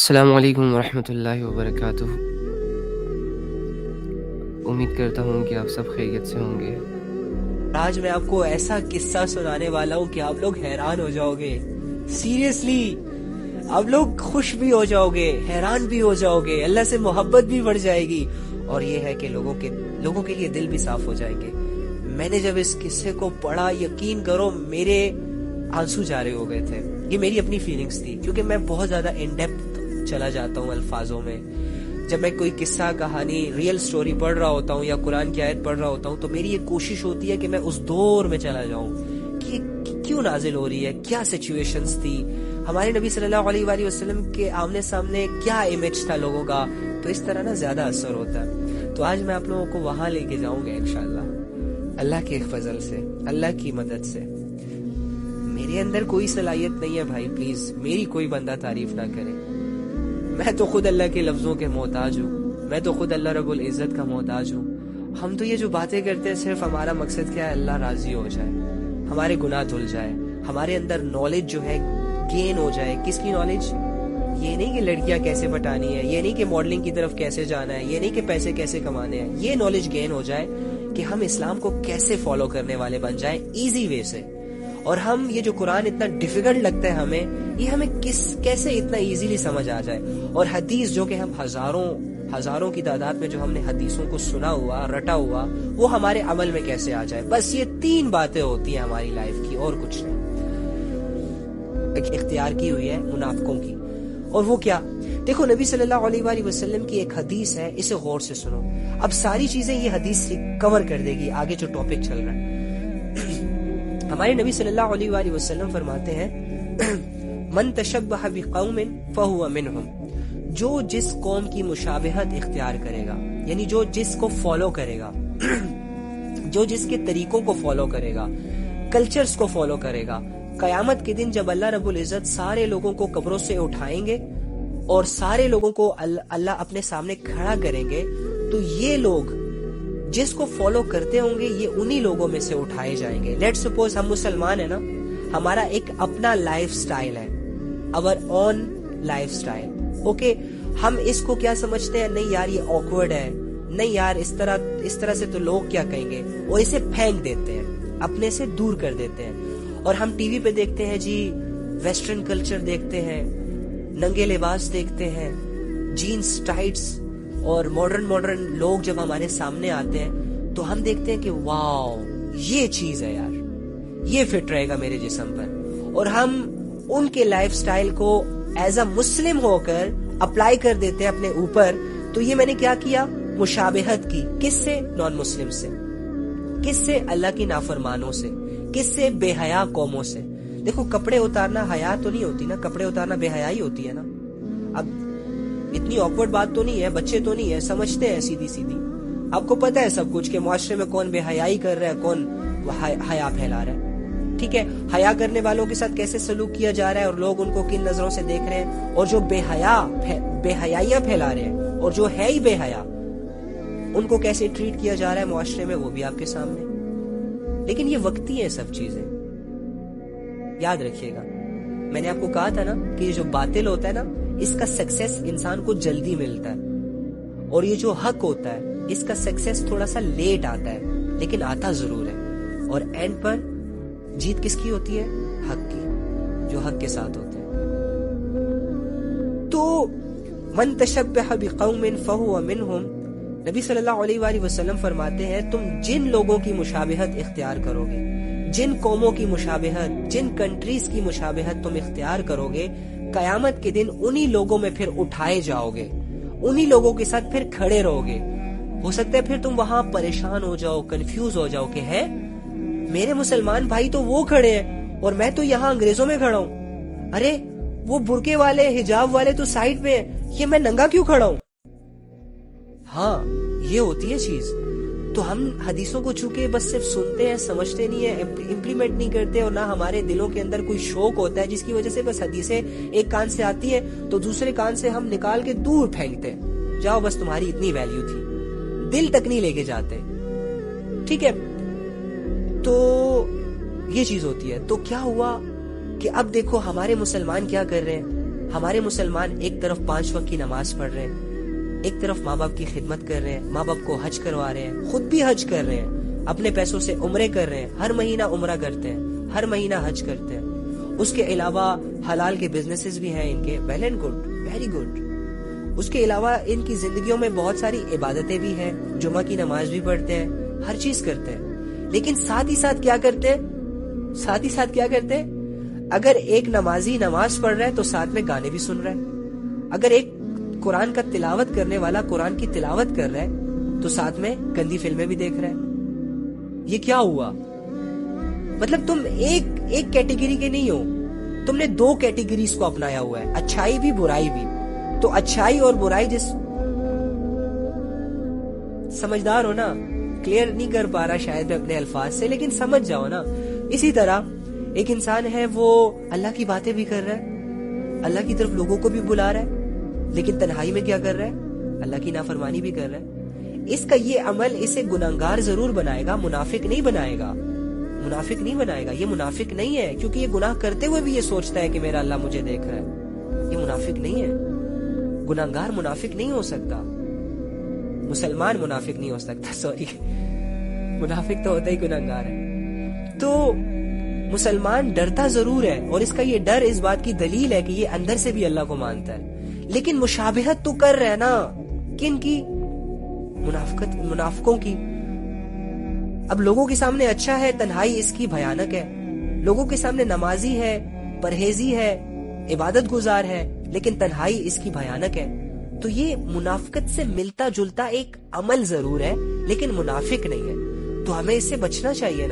السلام علیکم ورحمۃ اللہ وبرکاتہ۔ امید کرتا ہوں کہ آپ سب خیریت سے ہوں گے۔ آج میں آپ کو ایسا قصہ سنانے والا ہوں کہ آپ لوگ حیران ہو جاؤ گے۔ سیریسلی آپ لوگ خوش بھی ہو جاؤ گے، حیران بھی ہو جاؤ گے، اللہ سے محبت بھی بڑھ جائے گی، اور یہ ہے کہ لوگوں کے لیے دل بھی صاف ہو جائیں گے۔ میں نے جب اس قصے کو پڑھا، یقین کرو میرے آنسو جارے ہو گئے تھے۔ یہ میری اپنی فیلنگز تھی، کیونکہ میں بہت زیادہ ان ڈیپتھ چلا جاتا ہوں الفاظوں میں۔ جب میں کوئی قصہ، کہانی، ریئل سٹوری پڑھ رہا ہوتا ہوں یا قرآن کی آیت پڑھ رہا ہوتا ہوں، تو میری یہ کوشش ہوتی ہے کہ میں اس دور میں چلا جاؤں کہ یہ کیوں نازل ہو رہی ہے، کیا سچویشنز تھی، ہمارے نبی صلی اللہ علیہ وآلہ وسلم کے آمنے سامنے کیا امیج تھا لوگوں کا۔ تو اس طرح نا زیادہ اثر ہوتا ہے۔ تو آج میں آپ لوگوں کو وہاں لے کے جاؤں گا انشاءاللہ، اللہ کے فضل سے، اللہ کی مدد سے۔ میرے اندر کوئی صلاحیت نہیں ہے بھائی، پلیز میری کوئی بندہ تعریف نہ کرے۔ میں تو خود اللہ کے لفظوں کے محتاج ہوں، میں تو خود اللہ رب العزت کا محتاج ہوں۔ ہم تو یہ جو باتیں کرتے ہیں، صرف ہمارا مقصد کیا ہے؟ اللہ راضی ہو جائے، ہمارے گناہ دھل جائے، ہمارے اندر نالج جو ہے گین ہو جائے۔ کس کی نالج؟ یہ نہیں کہ لڑکیاں کیسے پٹانی ہے، یہ نہیں کہ ماڈلنگ کی طرف کیسے جانا ہے، یہ نہیں کہ پیسے کیسے کمانے ہیں۔ یہ نالج گین ہو جائے کہ ہم اسلام کو کیسے فالو کرنے والے بن جائیں ایزی وے سے، اور ہم یہ جو قرآن اتنا ڈیفیکلٹ لگتا ہے ہمیں، یہ ہمیں کیسے اتنا ایزیلی سمجھ آ جائے۔ اور حدیث جو کہ ہم ہزاروں کی تعداد میں جو ہم نے حدیثوں کو سنا ہوا، رٹا ہوا، وہ ہمارے عمل میں کیسے آ جائے۔ بس یہ 3 باتیں ہوتی ہیں ہماری لائف کی، اور کچھ نہیں۔ اختیار کی ہوئی ہے منافقوں کی، اور وہ کیا؟ دیکھو، نبی صلی اللہ علیہ وآلہ وسلم کی ایک حدیث ہے، اسے غور سے سنو۔ اب ساری چیزیں یہ حدیث کور کر دے گی آگے جو ٹاپک چل رہا ہے۔ ہمارے نبی صلی اللہ علیہ وآلہ وسلم فرماتے ہیں، من تشبہ بقوم فہو منہم، جو جس قوم کی مشابہت اختیار کرے گا، یعنی جو جس کو فالو کرے گا، جو جس کے طریقوں کو فالو کرے گا، کلچرز کو فالو کرے گا، قیامت کے دن جب اللہ رب العزت سارے لوگوں کو قبروں سے اٹھائیں گے اور سارے لوگوں کو اللہ اپنے سامنے کھڑا کریں گے، تو یہ لوگ جس کو فالو کرتے ہوں گے، یہ انہی لوگوں میں سے اٹھائے جائیں گے۔ لیٹ سپوز ہم مسلمان ہیں نا، ہمارا ایک اپنا لائف سٹائل ہے، our own life style, okay. ہم اس کو کیا سمجھتے ہیں؟ نہیں یار یہ آکورڈ ہے، نہیں یار اس طرح سے تو لوگ کیا کہیں گے، اور اسے پھینک دیتے ہیں، اپنے سے دور کر دیتے ہیں۔ اور ہم ٹی وی پہ دیکھتے ہیں جی، ویسٹرن کلچر دیکھتے ہیں، ننگے لباس دیکھتے ہیں، جینز ٹائٹس، اور ماڈرن لوگ جب ہمارے سامنے آتے ہیں تو ہم دیکھتے ہیں کہ واو، یہ چیز ہے یار، یہ فٹ رہے گا میرے جسم پر، اور ہم ان کے لائف سٹائل کو ایز اے مسلم ہو کر اپلائی کر دیتے ہیں اپنے اوپر۔ تو یہ میں نے کیا کیا؟ مشابہت کی۔ کس سے؟ نان مسلم سے۔ کس سے؟ اللہ کی نافرمانوں سے۔ کس سے؟ بے حیا قوموں سے۔ دیکھو، کپڑے اتارنا حیا تو نہیں ہوتی نا، کپڑے اتارنا بے حیائی ہوتی ہے نا۔ اب اتنی آکورڈ بات تو نہیں ہے، بچے تو نہیں ہے، سمجھتے ہیں سیدھی آپ کو پتہ ہے سب کچھ، کہ معاشرے میں کون بے حیائی کر رہا ہے، کون حیا پھیلا رہا ہے۔ ٹھیک ہے، حیا کرنے والوں کے ساتھ کیسے سلوک کیا جا رہا ہے، اور لوگ ان کو کن نظروں سے دیکھ رہے ہیں، اور جو بے حیائیاں پھیلا رہے ہیں، اور جو ہے ہی بے حیا، ان کو کیسے ٹریٹ کیا جا رہا ہے معاشرے میں، وہ بھی آپ کے سامنے۔ لیکن یہ وقتی ہیں سب چیزیں، یاد رکھیے گا۔ میں نے آپ کو کہا تھا نا کہ یہ جو باطل ہوتا ہے نا، اس کا سکسیس انسان کو جلدی ملتا ہے، اور یہ جو حق ہوتا ہے، اس کا سکسیس تھوڑا سا لیٹ آتا ہے، لیکن آتا ضرور ہے، اور اینڈ پر جیت کس کی ہوتی ہے؟ حق کی، جو حق کے ساتھ ہوتے ہیں۔ تو من تشبہ بقوم فہو منہم، نبی صلی اللہ علیہ وآلہ وسلم فرماتے ہیں، تم جن لوگوں کی مشابہت اختیار کرو گے، جن قوموں کی مشابہت، جن کنٹریز کی مشابہت تم اختیار کرو گے، قیامت کے دن انہی لوگوں میں پھر اٹھائے جاؤ گے، انہی لوگوں کے ساتھ پھر کھڑے رہو گے۔ ہو سکتا ہے پھر تم وہاں پریشان ہو جاؤ، کنفیوز ہو جاؤ کہ ہے میرے مسلمان بھائی تو وہ کھڑے ہیں اور میں تو یہاں انگریزوں میں کھڑا ہوں، ارے وہ برقعے والے، حجاب والے تو سائڈ پہ ہیں، یہ میں ننگا کیوں کھڑا ہوں؟ ہاں، یہ ہوتی ہے چیز۔ تو ہم حدیثوں کو چونکہ بس صرف سنتے ہیں، سمجھتے نہیں ہیں، امپلیمنٹ نہیں کرتے، اور نہ ہمارے دلوں کے اندر کوئی شوق ہوتا ہے، جس کی وجہ سے بس حدیثیں ایک کان سے آتی ہے تو دوسرے کان سے ہم نکال کے دور پھینکتے ہیں، جاؤ بس تمہاری اتنی ویلیو تھی، دل تک نہیں لے کے جاتے۔ ٹھیک ہے، تو یہ چیز ہوتی ہے۔ تو کیا ہوا کہ اب دیکھو ہمارے مسلمان کیا کر رہے ہیں، ہمارے مسلمان ایک طرف 5 وقت کی نماز پڑھ رہے ہیں، ایک طرف ماں باپ کی خدمت کر رہے ہیں، ماں باپ کو حج کروا رہے ہیں، خود بھی حج کر رہے ہیں، اپنے پیسوں سے عمرے کر رہے ہیں، ہر مہینہ عمرہ کرتے ہیں، ہر مہینہ حج کرتے ہیں. اس کے علاوہ حلال کے بزنسز بھی ہیں ان کے، well and good, very good. اس کے علاوہ ان کی زندگیوں میں بہت ساری عبادتیں بھی ہیں، جمعہ کی نماز بھی پڑھتے ہیں، ہر چیز کرتے ہیں. لیکن ساتھ ہی ساتھ کیا کرتے ہیں؟ اگر ایک نمازی نماز پڑھ رہا ہے تو ساتھ میں گانے بھی سن رہا ہے. اگر ایک قرآن کا تلاوت کرنے والا قرآن کی تلاوت کر رہا ہے تو ساتھ میں گندی فلمیں بھی دیکھ رہا ہے. یہ کیا ہوا؟ مطلب تم ایک کیٹیگری کے نہیں ہو، تم نے 2 کیٹیگریز کو اپنایا ہوا ہے، اچھائی بھی برائی بھی. تو اچھائی اور برائی سمجھدار ہو نا، کلیئر نہیں کر پا رہا شاید میں اپنے الفاظ سے، لیکن سمجھ جاؤ نا. اسی طرح ایک انسان ہے، وہ اللہ کی باتیں بھی کر رہا ہے، اللہ کی طرف لوگوں کو بھی بلا رہا ہے، لیکن تنہائی میں کیا کر رہا ہے؟ اللہ کی نافرمانی بھی کر رہا ہے. اس کا یہ عمل اسے گناہگار ضرور بنائے گا، منافق نہیں بنائے گا. یہ منافق نہیں ہے، کیونکہ یہ گناہ کرتے ہوئے بھی یہ سوچتا ہے کہ میرا اللہ مجھے دیکھ رہا ہے. یہ منافق نہیں ہے. گناہگار منافق نہیں ہو سکتا، مسلمان منافق نہیں ہو سکتا، سوری، منافق تو ہوتا ہی گناہگار ہے. تو مسلمان ڈرتا ضرور ہے، اور اس کا یہ ڈر اس بات کی دلیل ہے کہ یہ اندر سے بھی اللہ کو مانتا ہے، لیکن مشابہت تو کر رہا ہے نا. کن کی؟ منافقوں کی. اب لوگوں کے سامنے اچھا ہے، تنہائی اس کی بھیانک ہے. لوگوں کے سامنے نمازی ہے، پرہیزی ہے، عبادت گزار ہے، لیکن تنہائی اس کی بھیانک ہے. تو یہ منافقت سے ملتا جلتا ایک عمل ضرور ہے، لیکن منافق نہیں ہے. تو ہمیں اس سے بچنا چاہیے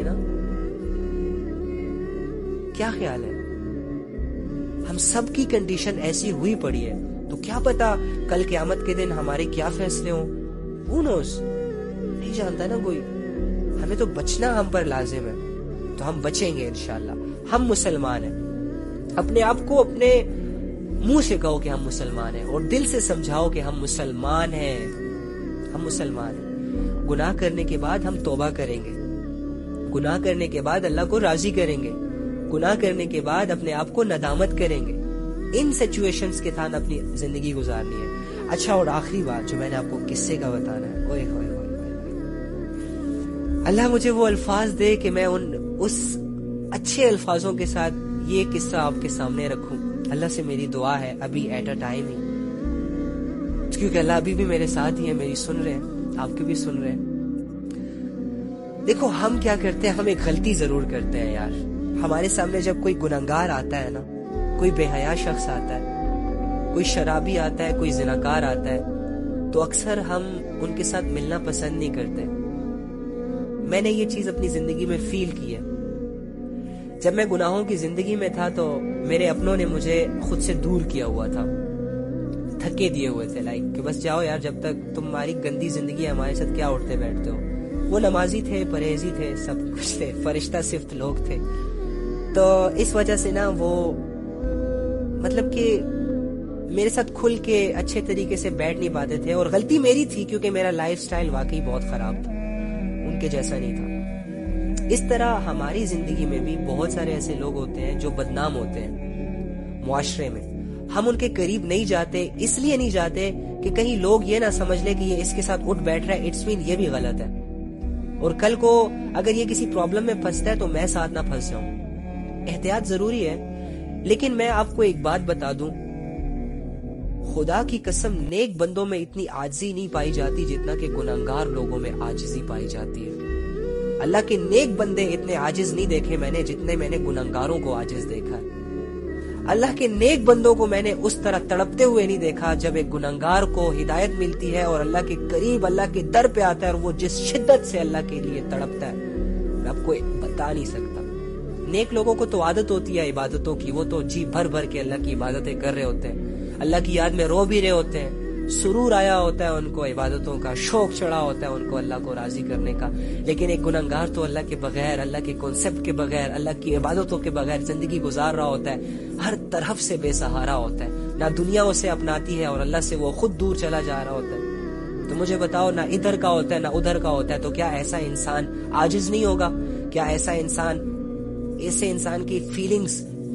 نا، کیا خیال ہے؟ ہم سب کی کنڈیشن ایسی ہوئی پڑی ہے، تو کیا پتا کل قیامت کے دن ہمارے کیا فیصلے ہوں. Who knows؟ نہیں جانتا نا کوئی. ہمیں تو بچنا ہم پر لازم ہے، تو ہم بچیں گے انشاءاللہ. ہم مسلمان ہیں. اپنے آپ کو اپنے منہ سے کہو کہ ہم مسلمان ہیں، اور دل سے سمجھاؤ کہ ہم مسلمان ہیں. گناہ کرنے کے بعد ہم توبہ کریں گے، گناہ کرنے کے بعد اللہ کو راضی کریں گے، گناہ کرنے کے بعد اپنے آپ کو ندامت کریں گے. ان سچویشنز کے تحت اپنی زندگی گزارنی ہے. اچھا، اور آخری بات جو میں نے آپ کو قصے کا بتانا ہے، اوئے ہوئے ہوئے، اللہ مجھے وہ الفاظ دے کہ میں اس اچھے الفاظوں کے ساتھ یہ قصہ آپ کے سامنے رکھوں. اللہ سے میری دعا ہے ابھی ایٹ اے ٹائم ہی، کیونکہ اللہ ابھی بھی میرے ساتھ ہی ہے، میری سن رہے ہیں، آپ کی بھی سن رہے ہیں. دیکھو ہم کیا کرتے ہیں، ہم ایک غلطی ضرور کرتے ہیں یار. ہمارے سامنے جب کوئی گنہگار آتا ہے نا، کوئی بے حیا شخص آتا ہے، کوئی شرابی آتا ہے، کوئی زناکار آتا ہے، تو اکثر ہم ان کے ساتھ ملنا پسند نہیں کرتے. میں نے یہ چیز اپنی زندگی میں فیل کی ہے. جب میں گناہوں کی زندگی میں تھا تو میرے اپنوں نے مجھے خود سے دور کیا ہوا تھا، دھکے دیے ہوئے تھے، لائک کہ بس جاؤ یار، جب تک تمہاری گندی زندگی ہے ہمارے ساتھ کیا اٹھتے بیٹھتے ہو. وہ نمازی تھے، پرہیزی تھے، سب کچھ تھے، فرشتہ صفت لوگ تھے. تو اس وجہ سے نا وہ مطلب کہ میرے ساتھ کھل کے اچھے طریقے سے بیٹھ نہیں پاتے تھے. اور غلطی میری تھی، کیونکہ میرا لائف سٹائل واقعی بہت خراب تھا، ان کے جیسا نہیں تھا. اس طرح ہماری زندگی میں بھی بہت سارے ایسے لوگ ہوتے ہیں جو بدنام ہوتے ہیں معاشرے میں. ہم ان کے قریب نہیں جاتے، اس لیے نہیں جاتے کہ کہیں لوگ یہ نہ سمجھ لے کہ یہ اس کے ساتھ اٹھ بیٹھ رہا ہے، اٹس مین یہ بھی غلط ہے، اور کل کو اگر یہ کسی پرابلم میں پھنستا ہے تو میں ساتھ نہ پھنس جاؤں. احتیاط ضروری ہے. لیکن میں آپ کو ایک بات بتا دوں، خدا کی قسم نیک بندوں میں اتنی عاجزی نہیں پائی جاتی جتنا کہ گناہگار لوگوں میں عاجزی پائی جاتی ہے. اللہ کے نیک بندے اتنے عاجز نہیں دیکھے میں نے جتنے میں نے گناہگاروں کو عاجز دیکھا. اللہ کے نیک بندوں کو میں نے اس طرح تڑپتے ہوئے نہیں دیکھا. جب ایک گناہگار کو ہدایت ملتی ہے اور اللہ کے قریب اللہ کے در پہ آتا ہے اور وہ جس شدت سے اللہ کے لیے تڑپتا ہے میں آپ کو بتا نہیں سکتا. نیک لوگوں کو تو عادت ہوتی ہے عبادتوں کی، وہ تو جی بھر بھر کے اللہ کی عبادتیں کر رہے ہوتے ہیں، اللہ کی یاد میں رو بھی رہے ہوتے ہیں، سرور آیا ہوتا ہے ان کو عبادتوں کا، شوق چڑھا ہوتا ہے ان کو اللہ کو راضی کرنے کا. لیکن ایک گنہگار تو اللہ کے بغیر، اللہ کے کانسیپٹ کے بغیر، اللہ کی عبادتوں کے بغیر زندگی گزار رہا ہوتا ہے، ہر طرف سے بے سہارا ہوتا ہے، نہ دنیا اسے اپناتی ہے اور اللہ سے وہ خود دور چلا جا رہا ہوتا ہے. تو مجھے بتاؤ، نہ ادھر کا ہوتا ہے نہ ادھر کا ہوتا ہے، تو کیا ایسا انسان عاجز نہیں ہوگا؟ کیا ایسے انسان کی فیلنگز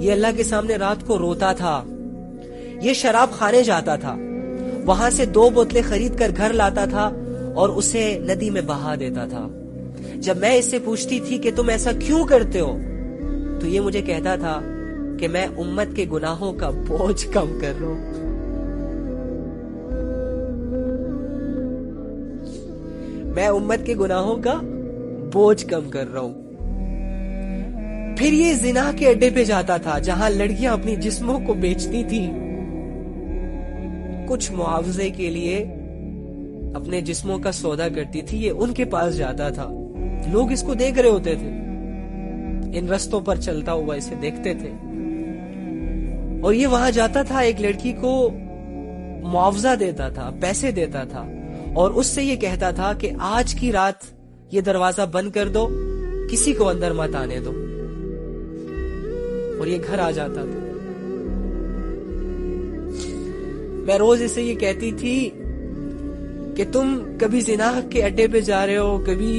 یہ اللہ کے سامنے رات کو روتا تھا، یہ شراب خانے جاتا تھا، وہاں سے 2 بوتلیں خرید کر گھر لاتا تھا اور اسے ندی میں بہا دیتا تھا۔ جب میں اس سے پوچھتی تھی کہ تم ایسا کیوں کرتے ہو، تو یہ مجھے کہتا تھا کہ میں امت کے گناہوں کا بوجھ کم کر رہا ہوں۔ میں امت کے گناہوں کا بوجھ کم کر رہا ہوں۔ پھر یہ زنا کے اڈے پہ جاتا تھا جہاں لڑکیاں اپنی جسموں کو بیچتی تھی، کچھ معاوضے کے لیے اپنے جسموں کا سودا کرتی تھی، یہ ان کے پاس جاتا تھا، لوگ اس کو دیکھ رہے ہوتے تھے، ان رستوں پر چلتا ہوا اسے دیکھتے تھے، اور یہ وہاں جاتا تھا، ایک لڑکی کو معاوضہ دیتا تھا، پیسے دیتا تھا، اور اس سے یہ کہتا تھا کہ آج کی رات یہ دروازہ بند کر دو، کسی کو اندر مت آنے دو، اور یہ گھر آ جاتا تھا۔ میں روز اسے یہ کہتی تھی کہ تم کبھی زنا کے اڈے پہ جا رہے ہو، کبھی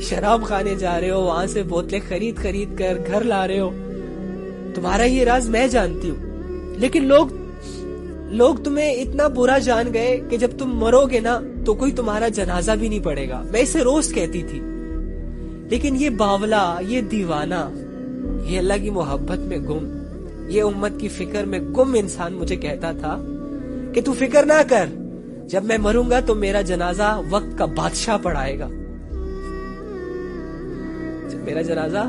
شراب خانے جا رہے ہو، وہاں سے بوتلیں خرید کر گھر لا رہے ہو، تمہارا یہ راز میں جانتی ہوں، لیکن لوگ تمہیں اتنا برا جان گئے کہ جب تم مرو گے نا تو کوئی تمہارا جنازہ بھی نہیں پڑے گا۔ میں اسے روز کہتی تھی، لیکن یہ باولا، یہ دیوانہ، یہ اللہ کی محبت میں گم، یہ امت کی فکر میں گم انسان مجھے کہتا تھا کہ تو فکر نہ کر، جب میں مروں گا تو میرا جنازہ وقت کا بادشاہ پڑھائے گا، میرا جنازہ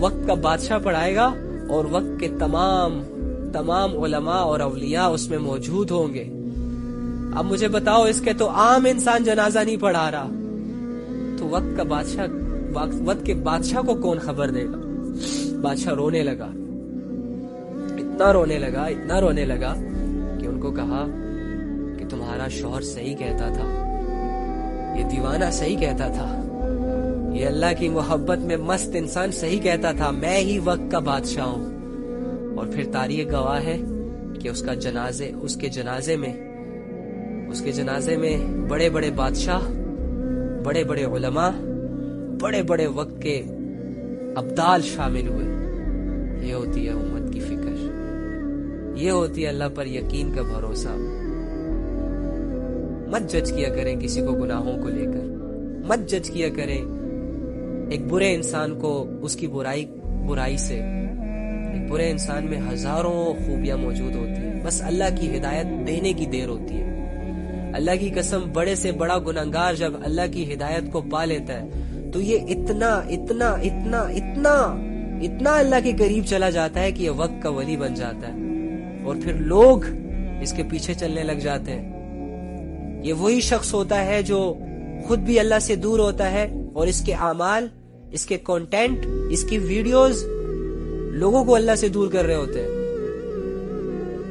وقت کا بادشاہ پڑھائے گا، اور وقت کے تمام علماء اور اولیاء اس میں موجود ہوں گے۔ اب مجھے بتاؤ، اس کے تو عام انسان جنازہ نہیں پڑھا رہا، تو وقت کے بادشاہ کو کون خبر دے گا؟ بادشاہ رونے لگا، اتنا رونے لگا کہ ان کو کہا کہ تمہارا شوہر صحیح کہتا تھا، یہ دیوانہ صحیح کہتا تھا، یہ اللہ کی محبت میں مست انسان صحیح کہتا تھا، میں ہی وقت کا بادشاہ ہوں۔ اور پھر تاریخ گواہ ہے کہ اس کے جنازے میں بڑے بڑے بادشاہ، بڑے بڑے علماء، بڑے بڑے وقت کے ابدال شامل ہوئے۔ یہ ہوتی ہے امت کی فکر، یہ ہوتی ہے اللہ پر یقین کا بھروسہ۔ مت جج کیا کریں کسی کو گناہوں کو لے کر، مت جج کیا کریں ایک برے انسان کو اس کی برائی سے۔ ایک برے انسان میں ہزاروں خوبیاں موجود ہوتی ہیں، بس اللہ کی ہدایت دینے کی دیر ہوتی ہے۔ اللہ کی قسم، بڑے سے بڑا گنہگار جب اللہ کی ہدایت کو پا لیتا ہے تو یہ اتنا اللہ کے قریب چلا جاتا ہے کہ یہ وقت کا ولی بن جاتا ہے، اور پھر لوگ اس کے پیچھے چلنے لگ جاتے ہیں۔ یہ وہی شخص ہوتا ہے جو خود بھی اللہ سے دور ہوتا ہے، اور اس کے اعمال، اس کے کنٹینٹ، اس کی ویڈیوز لوگوں کو اللہ سے دور کر رہے ہوتے ہیں،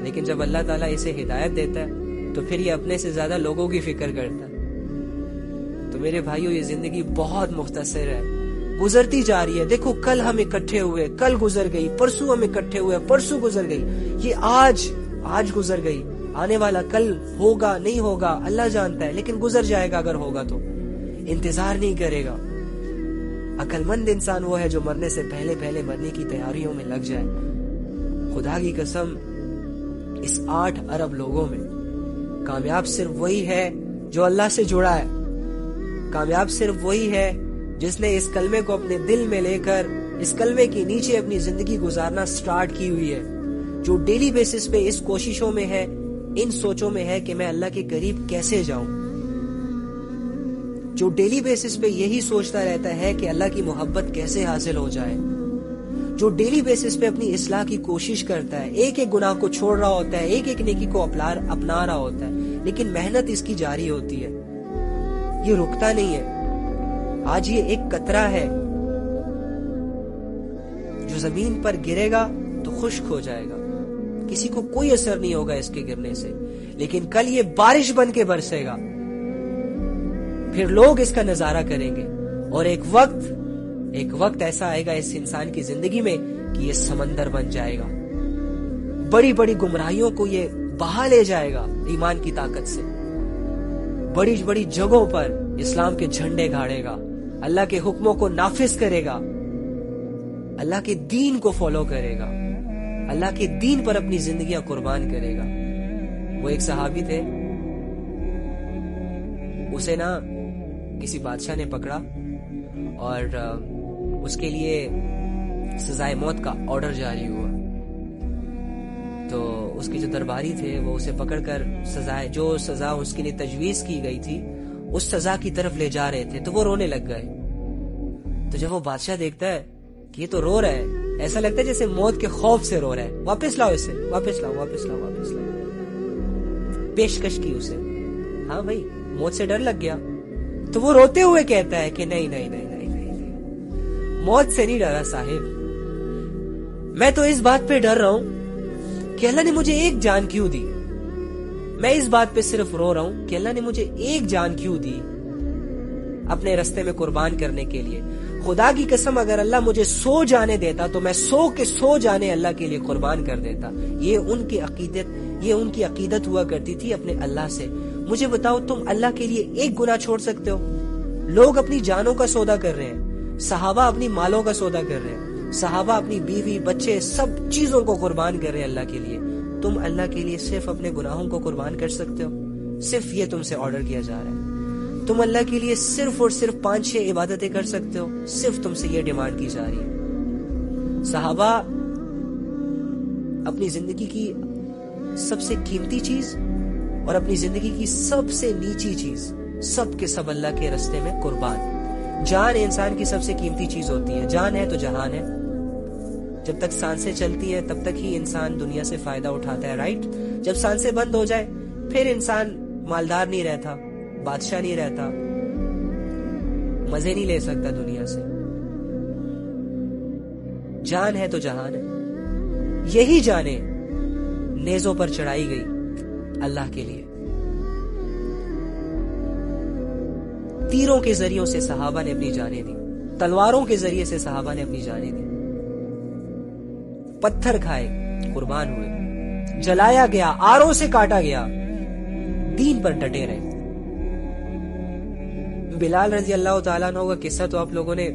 لیکن جب اللہ تعالیٰ اسے ہدایت دیتا ہے تو پھر یہ اپنے سے زیادہ لوگوں کی فکر کرتا ہے۔ تو میرے بھائیو، یہ زندگی بہت مختصر ہے، گزرتی جا رہی ہے۔ دیکھو، کل ہم اکٹھے ہوئے، کل گزر گئی، پرسوں ہم اکٹھے ہوئے، پرسوں گزر گئی، یہ آج گزر گئی، آنے والا کل ہوگا نہیں ہوگا اللہ جانتا ہے، لیکن گزر جائے گا، اگر ہوگا تو انتظار نہیں کرے گا۔ عقل مند انسان وہ ہے جو مرنے سے پہلے مرنے کی تیاریوں میں لگ جائے۔ خدا کی قسم، اس 8 ارب لوگوں میں کامیاب صرف وہی ہے جو اللہ سے جڑا ہے، کامیاب صرف وہی ہے جس نے اس کلمے کو اپنے دل میں لے کر اس کلمے کے نیچے اپنی زندگی گزارنا سٹارٹ کی ہوئی ہے، جو ڈیلی بیسس پہ اس کوششوں میں ہے، ان سوچوں میں ہے کہ میں اللہ کے قریب کیسے جاؤں، جو ڈیلی بیسس پہ یہی سوچتا رہتا ہے کہ اللہ کی محبت کیسے حاصل ہو جائے، جو ڈیلی بیسس پہ اپنی اصلاح کی کوشش کرتا ہے، ایک گناہ کو چھوڑ رہا ہوتا ہے، ایک نیکی کو اپنا رہا ہوتا ہے، لیکن محنت اس کی جاری ہوتی ہے، یہ رکتا نہیں ہے۔ آج یہ ایک قطرہ ہے جو زمین پر گرے گا تو خشک ہو جائے گا، کسی کو کوئی اثر نہیں ہوگا اس کے گرنے سے، لیکن کل یہ بارش بن کے برسے گا، پھر لوگ اس کا نظارہ کریں گے، اور ایک وقت ایسا آئے گا اس انسان کی زندگی میں کہ یہ سمندر بن جائے گا، بڑی بڑی گمراہیوں کو یہ بہا لے جائے گا ایمان کی طاقت سے، بڑی بڑی جگہوں پر اسلام کے جھنڈے گاڑے گا، اللہ کے حکموں کو نافذ کرے گا، اللہ کے دین کو فالو کرے گا، اللہ کے دین پر اپنی زندگیاں قربان کرے گا. وہ ایک صحابی تھے, اسے نا کسی بادشاہ نے پکڑا اور اس کے لیے سزائے موت کا آرڈر جاری ہوا. تو اس کے جو درباری تھے وہ اسے پکڑ کر جو سزا اس کے لیے تجویز کی گئی تھی اس سزا کی طرف لے جا رہے تھے, تو وہ رونے لگ گئے. تو جب وہ بادشاہ دیکھتا ہے کہ یہ تو رو رہا ہے, ایسا لگتا ہے جیسے موت کے خوف سے رو رہا ہے, واپس لاؤ اسے, واپس لاؤ واپس لاؤ واپس لاؤ, پیشکش کی اسے. ہاں بھائی, موت سے ڈر لگ گیا. تو وہ روتے ہوئے کہتا ہے کہ نہیں نہیں نہیں نہیں نہیں, موت سے نہیں ڈرا صاحب, میں تو اس بات پہ ڈر رہا ہوں کہ اللہ نے مجھے ایک جان کیوں دی. میں اس بات پہ صرف رو رہا ہوں کہ اللہ نے مجھے ایک جان کیوں دی اپنے رستے میں قربان کرنے کے لیے. خدا کی قسم اگر اللہ مجھے 100 جانے دیتا تو میں 100 کے 100 جانے اللہ کے لیے قربان کر دیتا. یہ ان کی عقیدت ہوا کرتی تھی اپنے اللہ سے. مجھے بتاؤ, تم اللہ کے لیے ایک گناہ چھوڑ سکتے ہو؟ لوگ اپنی جانوں کا سودا کر رہے ہیں, صحابہ اپنی مالوں کا سودا کر رہے ہیں, صحابہ اپنی بیوی بچے سب چیزوں کو قربان کر رہے ہیں اللہ کے لیے. تم اللہ کے لیے صرف اپنے گناہوں کو قربان کر سکتے ہو؟ صرف یہ تم سے آرڈر کیا جا رہا ہے. تم اللہ کے لیے صرف اور صرف 5-6 عبادتیں کر سکتے ہو, صرف تم سے یہ ڈیمانڈ کی جا رہی ہے. صحابہ اپنی زندگی کی سب سے قیمتی چیز اور اپنی زندگی کی سب سے نیچی چیز سب کے سب اللہ کے رستے میں قربان. جان انسان کی سب سے قیمتی چیز ہوتی ہے. جان ہے تو جہان ہے. جب تک سانسیں چلتی ہیں تب تک ہی انسان دنیا سے فائدہ اٹھاتا ہے, رائٹ. جب سانسیں بند ہو جائے پھر انسان مالدار نہیں رہتا, بادشاہ نہیں رہتا, مزے نہیں لے سکتا دنیا سے. جان ہے تو جہان ہے. یہی جانیں نیزوں پر چڑھائی گئی اللہ کے لیے. تیروں کے ذریعوں سے صحابہ نے اپنی جانیں دی, تلواروں کے ذریعے سے صحابہ نے اپنی جانیں دی. پتھر کھائے, قربان ہوئے, جلایا گیا, آروں سے کاٹا گیا, دین پر ڈٹے رہے. بلال رضی اللہ تعالیٰ عنہ کا قصہ تو آپ لوگوں نے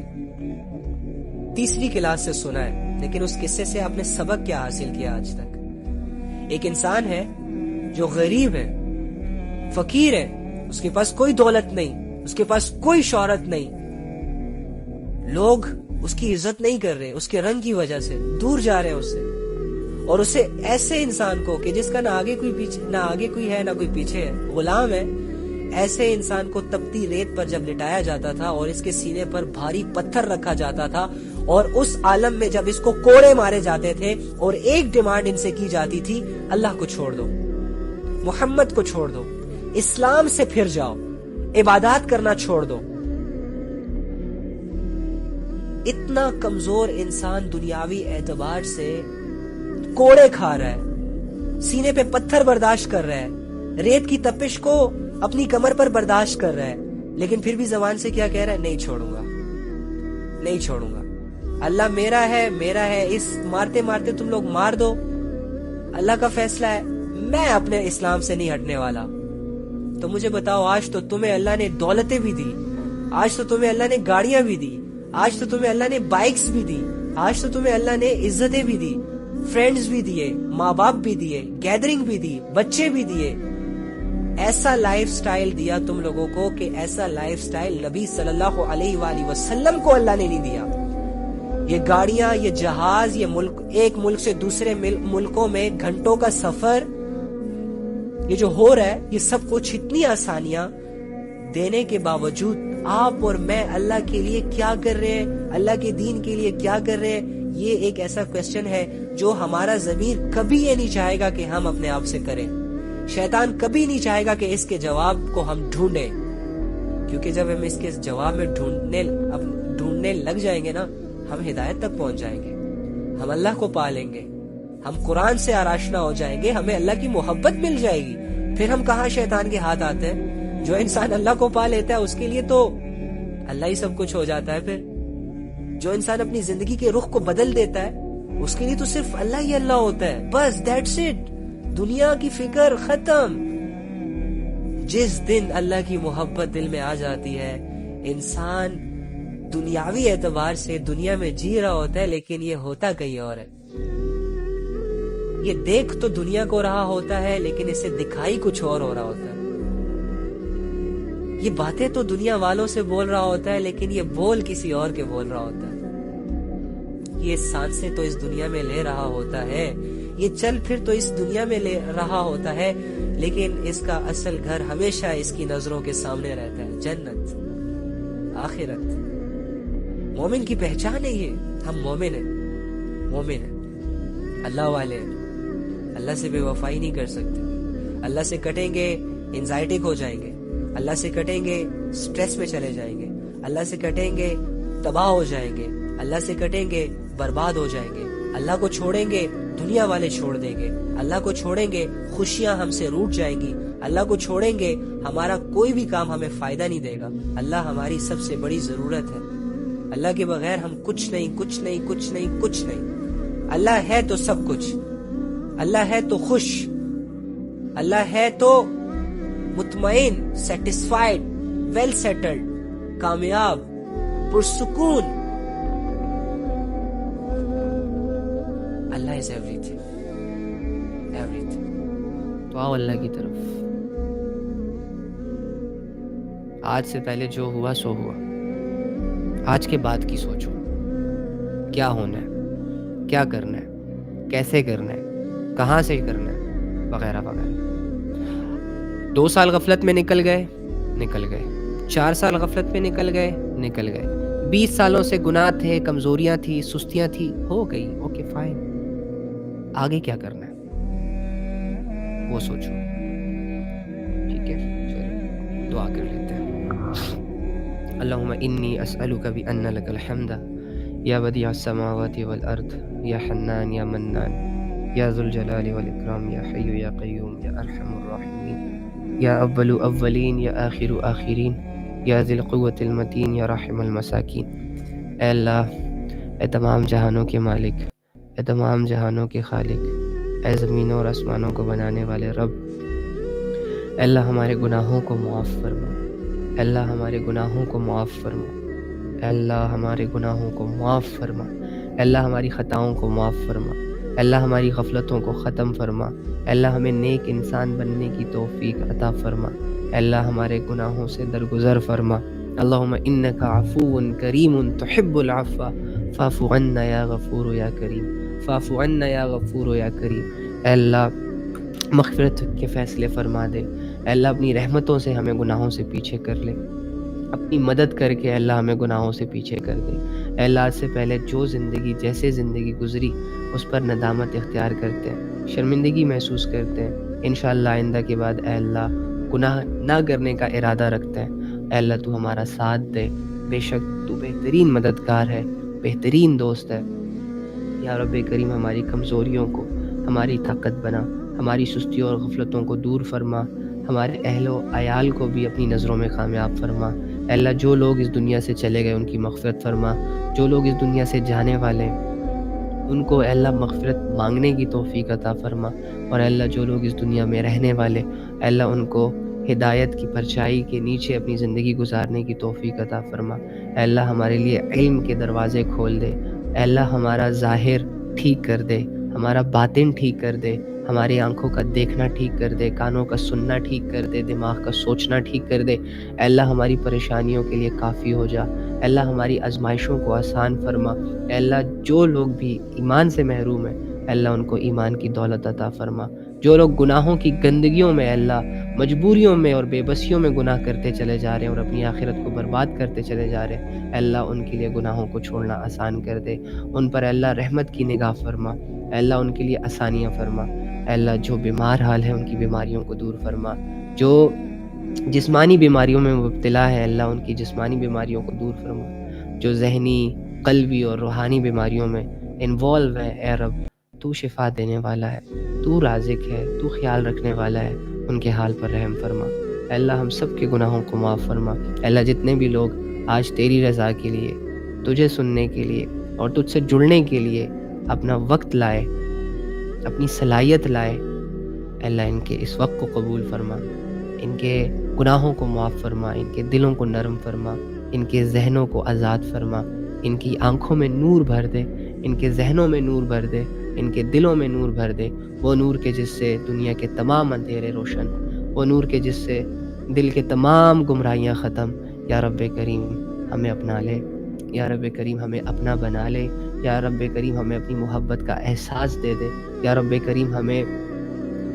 3ری کلاس سے سنا ہے, لیکن اس قصے سے آپ نے سبق کیا حاصل کیا آج تک؟ ایک انسان ہے جو غریب ہے, فقیر ہے, اس کے پاس کوئی دولت نہیں, اس کے پاس کوئی شہرت نہیں, لوگ اس کی عزت نہیں کر رہے, اس کے رنگ کی وجہ سے دور جا رہے ہیں اس سے. اور اسے ایسے انسان کو کہ جس کا نہ آگے کوئی ہے نہ کوئی پیچھے ہے, غلام ہے, ایسے انسان کو تپتی ریت پر جب لٹایا جاتا تھا اور اس کے سینے پر بھاری پتھر رکھا جاتا تھا, اور اس عالم میں جب اس کو کوڑے مارے جاتے تھے اور ایک ڈیمانڈ ان سے کی جاتی تھی, اللہ کو چھوڑ دو, محمد کو چھوڑ دو, اسلام سے پھر جاؤ, عبادات کرنا چھوڑ دو. اتنا کمزور انسان دنیاوی اعتبار سے کوڑے کھا رہا ہے, سینے پہ پتھر برداشت کر رہا ہے, ریت کی تپش کو اپنی کمر پر برداشت کر رہا ہے, لیکن پھر بھی زبان سے کیا کہہ رہا ہے؟ نہیں چھوڑوں گا, نہیں چھوڑوں گا, اللہ میرا ہے, میرا ہے. اس مارتے مارتے تم لوگ مار دو, اللہ کا فیصلہ ہے, میں اپنے اسلام سے نہیں ہٹنے والا. تو مجھے بتاؤ, آج تو تمہیں اللہ نے دولتیں بھی دی, آج تو تمہیں اللہ نے گاڑیاں بھی دی, آج تو تمہیں اللہ نے بائکس بھی دی, آج تو تمہیں اللہ نے عزتیں بھی دی, فرینڈز بھی دیے, ماں باپ بھی دیے, گیدرنگ بھی دی, بچے بھی دیے. ایسا لائف سٹائل دیا تم لوگوں کو کہ ایسا لائف سٹائل نبی صلی اللہ علیہ وآلہ وسلم کو اللہ نے نہیں دیا. یہ گاڑیاں, یہ جہاز, یہ ملک, ایک ملک سے دوسرے ملکوں میں گھنٹوں کا سفر, یہ جو ہو رہا ہے, یہ سب کچھ اتنی آسانیاں دینے کے باوجود آپ اور میں اللہ کے لیے کیا کر رہے ہیں, اللہ کے دین کے لیے کیا کر رہے ہیں؟ یہ ایک ایسا کوسچن ہے جو ہمارا ضمیر کبھی یہ نہیں چاہے گا کہ ہم اپنے آپ سے کریں. شیطان کبھی نہیں چاہے گا کہ اس کے جواب کو ہم ڈھونڈیں, کیونکہ جب ہم اس کے جواب میں ڈھونڈنے لگ جائیں گے نا, ہم ہدایت تک پہنچ جائیں گے, ہم اللہ کو پا لیں گے, ہم قرآن سے آراشنا ہو جائیں گے, ہمیں اللہ کی محبت مل جائے گی. پھر ہم کہاں شیطان کے ہاتھ آتے ہیں؟ جو انسان اللہ کو پا لیتا ہے اس کے لیے تو اللہ ہی سب کچھ ہو جاتا ہے. پھر جو انسان اپنی زندگی کے رخ کو بدل دیتا ہے اس کے لیے تو صرف اللہ ہی اللہ ہوتا ہے, بس دیٹس اٹ. دنیا کی فکر ختم. جس دن اللہ کی محبت دل میں آ جاتی ہے, انسان دنیاوی اعتبار سے دنیا میں جی رہا ہوتا ہے, لیکن یہ ہوتا کہیں اور ہے. یہ دیکھ تو دنیا کو رہا ہوتا ہے لیکن اسے دکھائی کچھ اور ہو رہا ہوتا ہے. یہ باتیں تو دنیا والوں سے بول رہا ہوتا ہے لیکن یہ بول کسی اور کے بول رہا ہوتا ہے. یہ سانسیں تو اس دنیا میں لے رہا ہوتا ہے, یہ چل پھر تو اس دنیا میں لے رہا ہوتا ہے, لیکن اس کا اصل گھر ہمیشہ اس کی نظروں کے سامنے رہتا ہے, جنت, آخرت. مومن کی پہچان ہے یہ, ہم مومن ہیں, مومن ہیں, اللہ والے ہیں. اللہ سے بے وفائی نہیں کر سکتے. اللہ سے کٹیں گے انزائٹک ہو جائیں گے, اللہ سے کٹیں گے سٹریس میں چلے جائیں گے, اللہ سے کٹیں گے تباہ ہو جائیں گے, اللہ سے کٹیں گے برباد ہو جائیں گے. اللہ کو چھوڑیں گے دنیا والے چھوڑ دیں گے, اللہ کو چھوڑیں گے خوشیاں ہم سے روٹ جائیں گی, اللہ کو چھوڑیں گے ہمارا کوئی بھی کام ہمیں فائدہ نہیں دے گا. اللہ ہماری سب سے بڑی ضرورت ہے. اللہ کے بغیر ہم کچھ نہیں, کچھ نہیں, کچھ نہیں, کچھ نہیں. اللہ ہے تو سب کچھ, اللہ ہے تو خوش, اللہ ہے تو مطمئن, سیٹسفائیڈ, ویل سیٹلڈ, کامیاب, پرسکون. Allah is everything, everything. تو آؤ اللہ کی طرف. آج سے پہلے جو ہوا سو ہوا, آج کے بعد کی سوچو. کیا ہونا ہے, کیا کرنا ہے, کیسے کرنا ہے, کہاں سے کرنا ہے, وغیرہ وغیرہ. 2 سال غفلت میں نکل گئے, نکل گئے. 4 سال غفلت میں نکل گئے, نکل گئے. 20 سالوں سے گناہ تھے, کمزوریاں تھی, سستیاں تھی, ہو گئی, اوکے فائن. آگے کیا کرنا ہے وہ سوچو. ٹھیک ہے, چلو دعا کر لیتے ہیں. اللہم انی اسألک بأن لک الحمد یا بدیع السماوات والارض یا حنان یا منان یا ذو الجلال والاکرام یا حی یا قیوم یا ارحم الراحمین یا اول اولین یا آخر آخرین یا ذی القوة المتین یا رحم المساکین. اے اللہ, اے تمام جہانوں کے مالک, اے تمام جہانوں کے خالق, اے زمینوں اور آسمانوں کو بنانے والے رب, اے اللہ ہمارے گناہوں کو معاف فرما, اے اللہ ہمارے گناہوں کو معاف فرما, اے اللہ ہمارے گناہوں کو معاف فرما, اے اللہ ہماری خطاؤں کو معاف فرما, اے اللہ ہماری غفلتوں کو ختم فرما, اے اللہ ہمیں نیک انسان بننے کی توفیق عطا فرما, اے اللہ ہمارے گناہوں سے درگزر فرما. اللہم انک عفو کریم تحب العفو فاعف عنا یا غفور یا کریم, فاعف عنا یا غفور یا کریم. اے اللہ مغفرت کے فیصلے فرما دے, اے اللہ اپنی رحمتوں سے ہمیں گناہوں سے پیچھے کر لے, اپنی مدد کر کے اے اللہ ہمیں گناہوں سے پیچھے کر دے. اے اللہ آج سے پہلے جو زندگی جیسے زندگی گزری اس پر ندامت اختیار کرتے ہیں, شرمندگی محسوس کرتے ہیں. انشاءاللہ آئندہ کے بعد اے اللہ گناہ نہ کرنے کا ارادہ رکھتے ہیں. اے اللہ تو ہمارا ساتھ دے, بے شک تو بہترین مددگار ہے, بہترین دوست ہے. یا رب کریم ہماری کمزوریوں کو ہماری طاقت بنا, ہماری سستیوں اور غفلتوں کو دور فرما, ہمارے اہل و عیال کو بھی اپنی نظروں میں کامیاب فرما. اے اللہ جو لوگ اس دنیا سے چلے گئے ان کی مغفرت فرما, جو لوگ اس دنیا سے جانے والے ہیں ان کو اے اللہ مغفرت مانگنے کی توفیق عطا فرما, اور اے اللہ جو لوگ اس دنیا میں رہنے والے اے اللہ ان کو ہدایت کی پرچھائی کے نیچے اپنی زندگی گزارنے کی توفیق عطا فرما. اے اللہ ہمارے لیے علم کے دروازے کھول دے, اے اللہ ہمارا ظاہر ٹھیک کر دے, ہمارا باطن ٹھیک کر دے, ہماری آنکھوں کا دیکھنا ٹھیک کر دے, کانوں کا سننا ٹھیک کر دے, دماغ کا سوچنا ٹھیک کر دے. اے اللہ ہماری پریشانیوں کے لیے کافی ہو جا, اے اللہ ہماری آزمائشوں کو آسان فرما. اے اللہ جو لوگ بھی ایمان سے محروم ہیں اے اللہ ان کو ایمان کی دولت عطا فرما. جو لوگ گناہوں کی گندگیوں میں اے اللہ مجبوریوں میں اور بے بسیوں میں گناہ کرتے چلے جا رہے ہیں اور اپنی آخرت کو برباد کرتے چلے جا رہے ہیں اے اللہ ان کے لیے گناہوں کو چھوڑنا آسان کر دے, ان پر اے اللہ رحمت کی نگاہ فرما. اے اللہ ان کے لیے آسانیاں فرما. اے اللہ جو بیمار حال ہیں ان کی بیماریوں کو دور فرما, جو جسمانی بیماریوں میں مبتلا ہے اللہ ان کی جسمانی بیماریوں کو دور فرما, جو ذہنی قلبی اور روحانی بیماریوں میں انوالو ہے اے رب تو شفا دینے والا ہے, تو رازق ہے, تو خیال رکھنے والا ہے, ان کے حال پر رحم فرما. اے اللہ ہم سب کے گناہوں کو معاف فرما. اے اللہ جتنے بھی لوگ آج تیری رضا کے لیے, تجھے سننے کے لیے اور تجھ سے جڑنے کے لیے اپنا وقت لائے, اپنی صلاحیت لائے, اے اللہ ان کے اس وقت کو قبول فرما, ان کے گناہوں کو معاف فرما, ان کے دلوں کو نرم فرما, ان کے ذہنوں کو آزاد فرما, ان کی آنکھوں میں نور بھر دے, ان کے ذہنوں میں نور بھر دے. ان کے دلوں میں نور بھر دے، وہ نور کے جس سے دنیا کے تمام اندھیرے روشن، وہ نور کے جس سے دل کے تمام گمراہیاں ختم۔ یا رب کریم ہمیں اپنا لے، یا رب کریم ہمیں اپنا بنا لے، یا رب کریم ہمیں اپنی محبت کا احساس دے دے، یا رب کریم ہمیں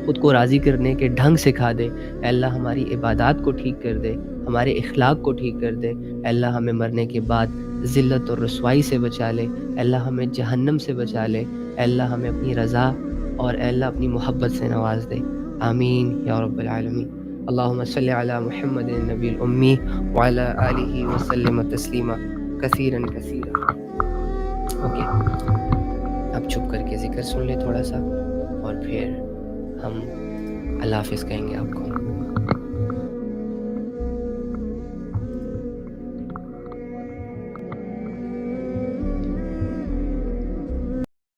خود کو راضی کرنے کے ڈھنگ سکھا دے۔ اے اللہ ہماری عبادات کو ٹھیک کر دے، ہمارے اخلاق کو ٹھیک کر دے۔ اے اللہ ہمیں مرنے کے بعد ذلت اور رسوائی سے بچا لے، اے اللہ ہمیں جہنم سے بچا لے، اے اللہ ہمیں اپنی رضا اور اے اللہ اپنی محبت سے نواز دے۔ آمین یا رب العالمین۔ اللہم صلی علی محمد النبی الامی وعلی آلہ وسلم تسلیما کثیرا کثیرا۔ اوکے، اب چھپ کر کے ذکر سن لے تھوڑا سا، اور پھر ہم اللہ حافظ کہیں گے آپ کو۔